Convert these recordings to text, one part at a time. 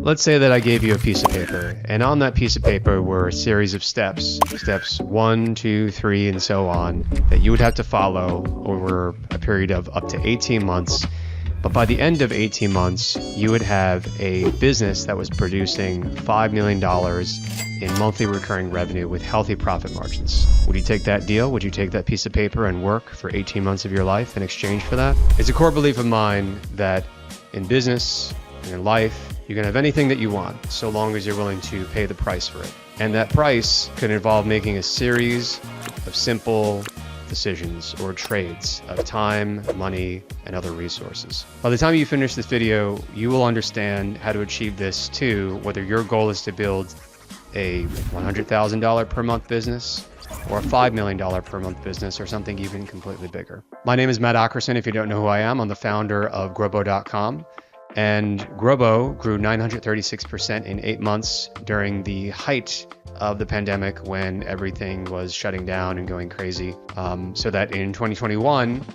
let's say that I gave you a piece of paper, and on that piece of paper were a series of steps 1, 2, 3, and so on, that you would have to follow over a period of up to 18 months. But by the end of 18 months, you would have a business that was producing $5 million in monthly recurring revenue with healthy profit margins. Would you take that deal? Would you take that piece of paper and work for 18 months of your life in exchange for that? It's a core belief of mine that in business and in life, you can have anything that you want so long as you're willing to pay the price for it. And that price could involve making a series of simple decisions or trades of time, money, and other resources. By the time you finish this video, you will understand how to achieve this too, whether your goal is to build a $100,000 per month business or a $5 million per month business or something even completely bigger. My name is Matt Ackerson. If you don't know who I am, I'm the founder of Grobo.com. And Grobo grew 936% in 8 months during the height of the pandemic when everything was shutting down and going crazy. So that in 2021,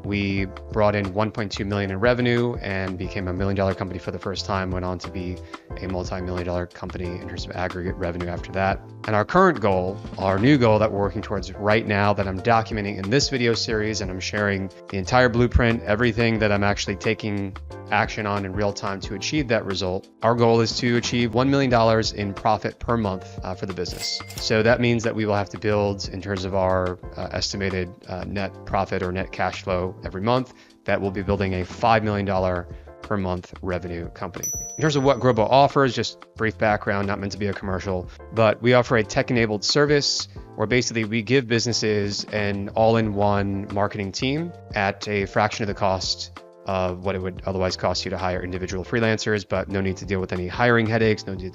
we brought in 1.2 million in revenue and became a $1 million company for the first time, went on to be a multi-million-dollar company in terms of aggregate revenue after that. And our current goal, our new goal that we're working towards right now that I'm documenting in this video series, and I'm sharing the entire blueprint, everything that I'm actually taking action on in real time to achieve that result. Our goal is to achieve $1 million in profit per month for the business. So that means that we will have to build in terms of our estimated net profit or net cash flow every month, that we'll be building a $5 million per month revenue company. In terms of what Grobo offers, just brief background, not meant to be a commercial, but we offer a tech-enabled service where basically we give businesses an all-in-one marketing team at a fraction of the cost of what it would otherwise cost you to hire individual freelancers, but no need to deal with any hiring headaches, no need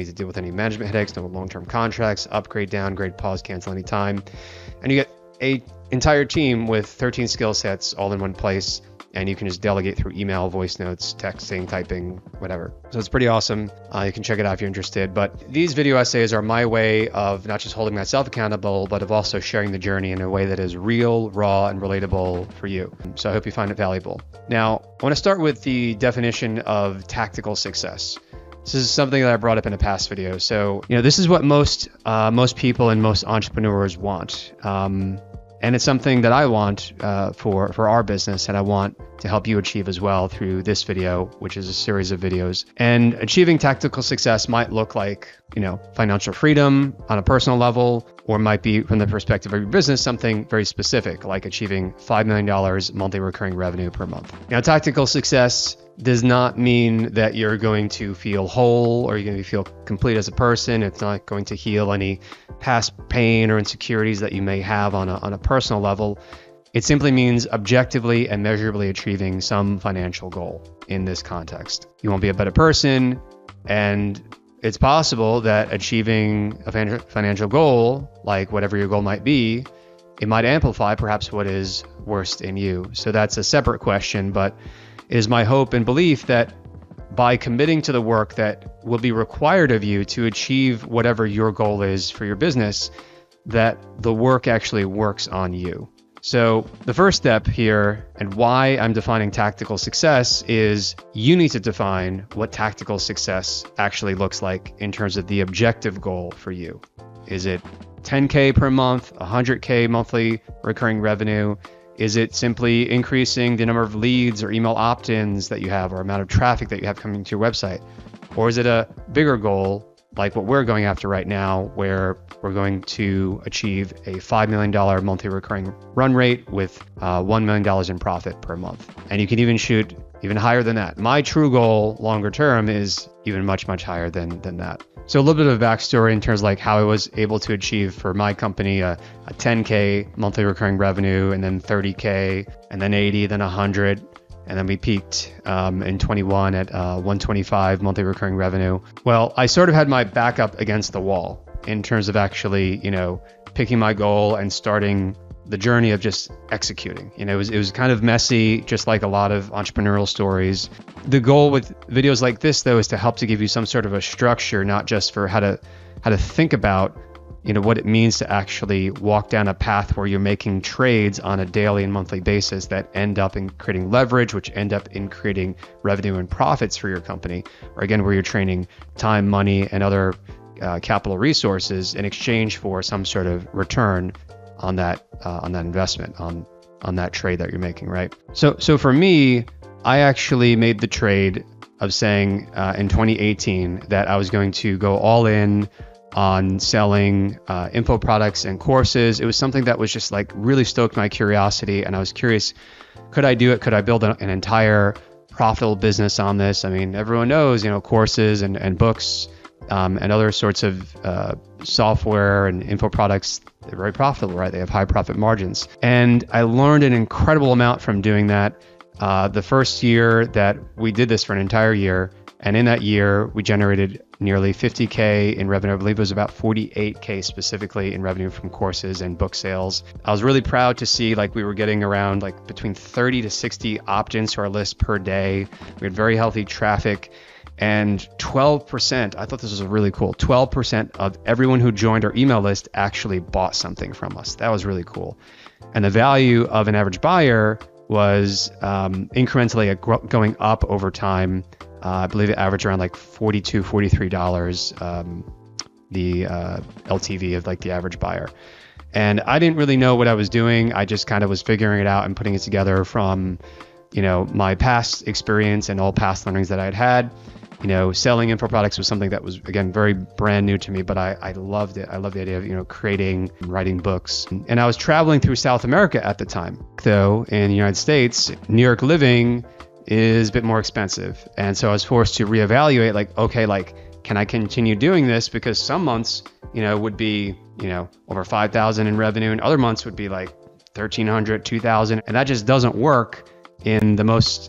to deal with any management headaches, no long-term contracts, upgrade, downgrade, pause, cancel anytime. And you get a entire team with 13 skill sets all in one place, and you can just delegate through email, voice notes, texting, typing, whatever. So it's pretty awesome. You can check it out if you're interested. But these video essays are my way of not just holding myself accountable, but of also sharing the journey in a way that is real, raw, and relatable for you. So I hope you find it valuable. Now, I want to start with the definition of tactical success. This is something that I brought up in a past video. So, this is what most people and most entrepreneurs want. And it's something that I want for our business, and I want to help you achieve as well through this video, which is a series of videos. And achieving tactical success might look like, financial freedom on a personal level, or might be from the perspective of your business, something very specific, like achieving $5 million monthly recurring revenue per month. Now, tactical success does not mean that you're going to feel whole or you're going to feel complete as a person. It's not going to heal any past pain or insecurities that you may have on a personal level. It simply means objectively and measurably achieving some financial goal in this context. You won't be a better person, and it's possible that achieving a financial goal, like whatever your goal might be, it might amplify perhaps what is worst in you. So that's a separate question, but it is my hope and belief that by committing to the work that will be required of you to achieve whatever your goal is for your business, that the work actually works on you. So the first step here, and why I'm defining tactical success, is you need to define what tactical success actually looks like in terms of the objective goal for you. Is it 10K per month, 100K monthly recurring revenue? Is it simply increasing the number of leads or email opt-ins that you have, or amount of traffic that you have coming to your website? Or is it a bigger goal like what we're going after right now, where we're going to achieve a $5 million monthly recurring run rate with $1 million in profit per month? And you can even shoot even higher than that. My true goal longer term is even much, much higher than that. So a little bit of a backstory in terms of like how I was able to achieve for my company a 10K monthly recurring revenue, and then 30K, and then 80, then 100. And then we peaked in 21 at 125 monthly recurring revenue. Well, I sort of had my back up against the wall in terms of actually, picking my goal and starting the journey of just executing. It was kind of messy, just like a lot of entrepreneurial stories. The goal with videos like this, though, is to help to give you some sort of a structure, not just for how to think about what it means to actually walk down a path where you're making trades on a daily and monthly basis that end up in creating leverage, which end up in creating revenue and profits for your company, or again, where you're trading time, money, and other capital resources in exchange for some sort of return on that investment, on that trade that you're making, right? So for me, I actually made the trade of saying in 2018 that I was going to go all in on selling info products and courses. It was something that was just like really stoked my curiosity, and I was curious, could I do it? Could I build an entire profitable business on this? I mean, everyone knows, courses and books and other sorts of software and info products, they're very profitable, right? They have high profit margins. And I learned an incredible amount from doing that. The first year that we did this for an entire year, and in that year, we generated nearly 50K in revenue. I believe it was about 48K specifically in revenue from courses and book sales. I was really proud to see we were getting around between 30 to 60 opt-ins to our list per day. We had very healthy traffic, and 12%, I thought this was really cool, 12% of everyone who joined our email list actually bought something from us. That was really cool. And the value of an average buyer was incrementally going up over time. I believe it averaged around $42, $43, the LTV of the average buyer. And I didn't really know what I was doing. I just kind of was figuring it out and putting it together from, my past experience and all past learnings that I'd had. Selling info products was something that was, again, very brand new to me, but I loved it. I love the idea of, creating and writing books. And I was traveling through South America at the time. Though in the United States, New York living is a bit more expensive. And so I was forced to reevaluate, can I continue doing this? Because some months, would be, over 5,000 in revenue, and other months would be 1,300, 2,000. And that just doesn't work in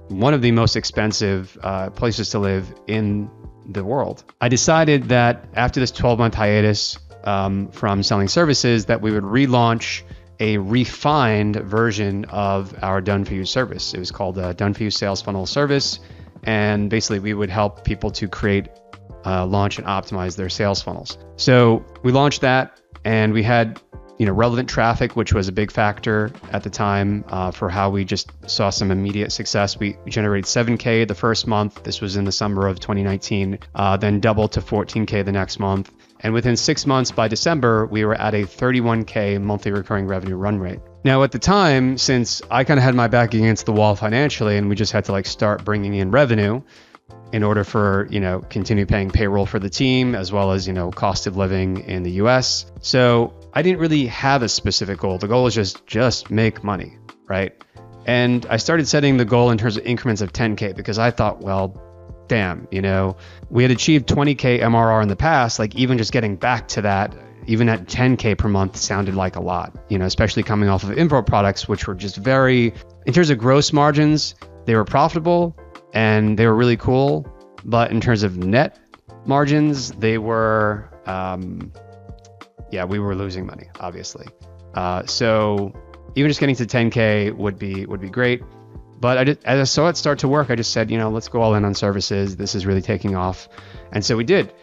one of the most expensive places to live in the world. I decided that after this 12-month hiatus from selling services, that we would relaunch a refined version of our Done For You service. It was called the Done For You Sales Funnel Service. And basically we would help people to create, launch and optimize their sales funnels. So we launched that, and we had relevant traffic, which was a big factor at the time for how we just saw some immediate success. We generated 7K the first month. This was in the summer of 2019, then doubled to 14K the next month. And within 6 months, by December, we were at a 31K monthly recurring revenue run rate. Now, at the time, since I kind of had my back against the wall financially, and we just had to start bringing in revenue in order for, continue paying payroll for the team, as well as, cost of living in the US. So I didn't really have a specific goal. The goal was just make money, right? And I started setting the goal in terms of increments of 10K because I thought, well, damn, we had achieved 20K MRR in the past, even just getting back to that, even at 10K per month sounded like a lot, especially coming off of info products, which were just in terms of gross margins, they were profitable and they were really cool. But in terms of net margins, they were, we were losing money, obviously. So even just getting to 10K would be great. But as I saw it start to work, I just said, let's go all in on services. This is really taking off. And so we did.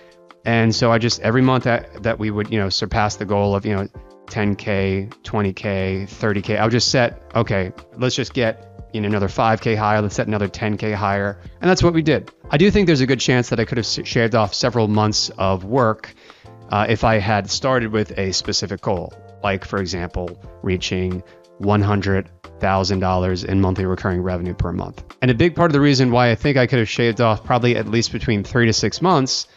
And so I just, every month that we would, surpass the goal of, 10K, 20K, 30K, I would just set, okay, let's just get another 5K higher, let's set another 10K higher. And that's what we did. I do think there's a good chance that I could have shaved off several months of work if I had started with a specific goal, like, for example, reaching $100,000 in monthly recurring revenue per month. And a big part of the reason why I think I could have shaved off probably at least between 3 to 6 months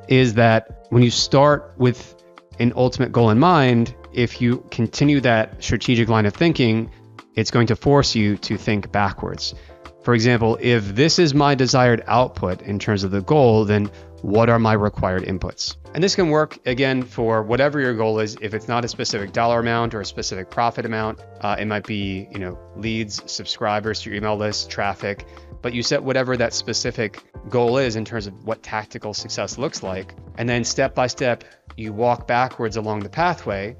is that when you start with an ultimate goal in mind, if you continue that strategic line of thinking, it's going to force you to think backwards. For example, if this is my desired output in terms of the goal, then what are my required inputs? And this can work, again, for whatever your goal is. If it's not a specific dollar amount or a specific profit amount, it might be, leads, subscribers to your email list, traffic, but you set whatever that specific goal is in terms of what tactical success looks like. And then step by step, you walk backwards along the pathway,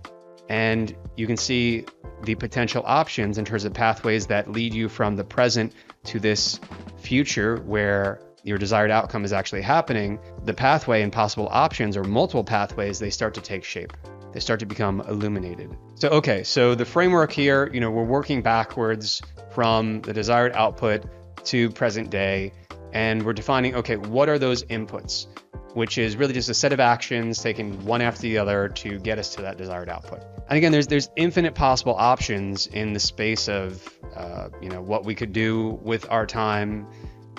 and you can see the potential options in terms of pathways that lead you from the present to this future where your desired outcome is actually happening. The pathway and possible options, or multiple pathways, they start to take shape. they start to become illuminated. So, okay, so the framework here, we're working backwards from the desired output to present day, and we're defining, okay, what are those inputs? Which is really just a set of actions taken one after the other to get us to that desired output. And again, there's infinite possible options in the space of, what we could do with our time.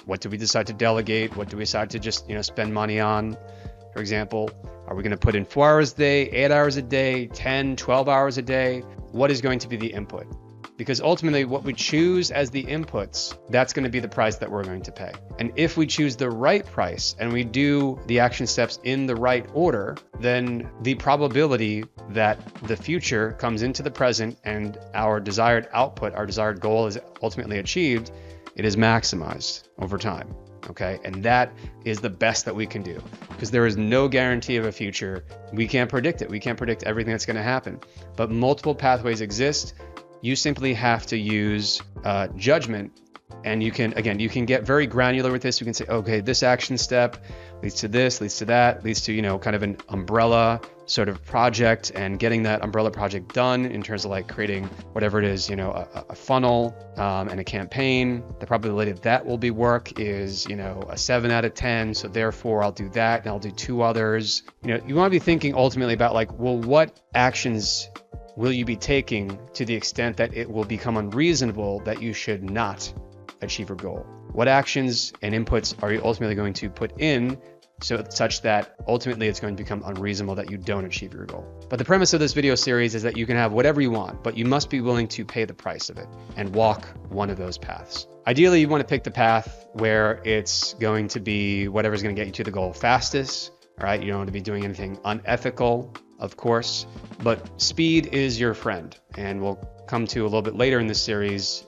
What do we decide to delegate? What do we decide to just, spend money on? For example, are we going to put in 4 hours a day, 8 hours a day, 10, 12 hours a day? What is going to be the input? Because ultimately what we choose as the inputs, that's going to be the price that we're going to pay. And if we choose the right price and we do the action steps in the right order, then the probability that the future comes into the present and our desired output, our desired goal is ultimately achieved, it is maximized over time. Okay, and that is the best that we can do, because there is no guarantee of a future. We can't predict it. We can't predict everything that's going to happen, but multiple pathways exist. You simply have to use judgment, and you can get very granular with this. You can say, okay, this action step leads to this, leads to that, leads to, kind of an umbrella sort of project, and getting that umbrella project done in terms of like creating whatever it is, a funnel and a campaign. The probability that will be work is, a 7 out of 10. So therefore I'll do that and I'll do 2 others. You want to be thinking ultimately about like, well, what actions will you be taking to the extent that it will become unreasonable that you should not achieve your goal? What actions and inputs are you ultimately going to put in such that ultimately it's going to become unreasonable that you don't achieve your goal? But the premise of this video series is that you can have whatever you want, but you must be willing to pay the price of it and walk one of those paths. Ideally, you want to pick the path where it's going to be whatever's going to get you to the goal fastest, right? You don't want to be doing anything unethical, of course, but speed is your friend. And we'll come to a little bit later in this series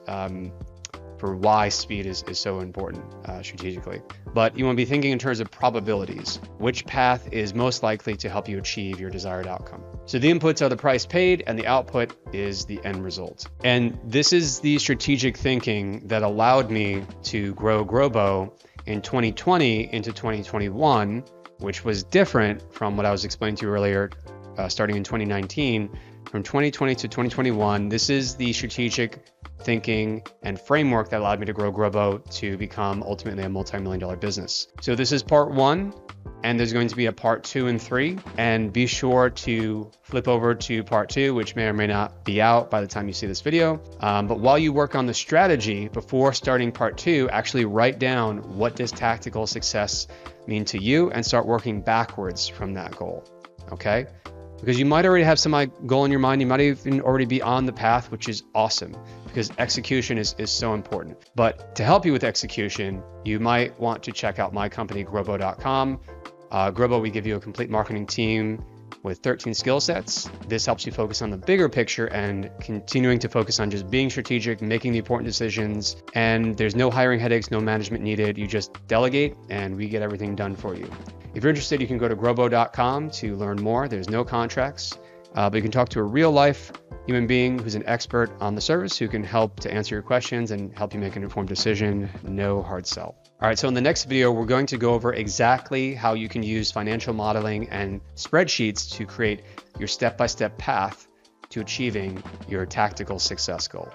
for why speed is so important strategically. But you want to be thinking in terms of probabilities. Which path is most likely to help you achieve your desired outcome? So the inputs are the price paid and the output is the end result. And this is the strategic thinking that allowed me to grow Grobo in 2020 into 2021, which was different from what I was explaining to you earlier, starting in 2019. From 2020 to 2021, this is the strategic thinking and framework that allowed me to grow Grobo to become ultimately a multi-million-dollar business. So this is part 1, and there's going to be a part 2 and 3, and be sure to flip over to part 2, which may or may not be out by the time you see this video. But while you work on the strategy before starting part 2, actually write down what does tactical success mean to you and start working backwards from that goal, okay? Because you might already have some goal in your mind. You might even already be on the path, which is awesome, because execution is so important. But to help you with execution, you might want to check out my company, Grobo.com. Grobo, we give you a complete marketing team with 13 skill sets. This helps you focus on the bigger picture and continuing to focus on just being strategic, making the important decisions. And there's no hiring headaches, no management needed. You just delegate and we get everything done for you. If you're interested, you can go to Grobo.com to learn more. There's no contracts, but you can talk to a real life human being who's an expert on the service who can help to answer your questions and help you make an informed decision. No hard sell. All right, so in the next video, we're going to go over exactly how you can use financial modeling and spreadsheets to create your step-by-step path to achieving your tactical success goal.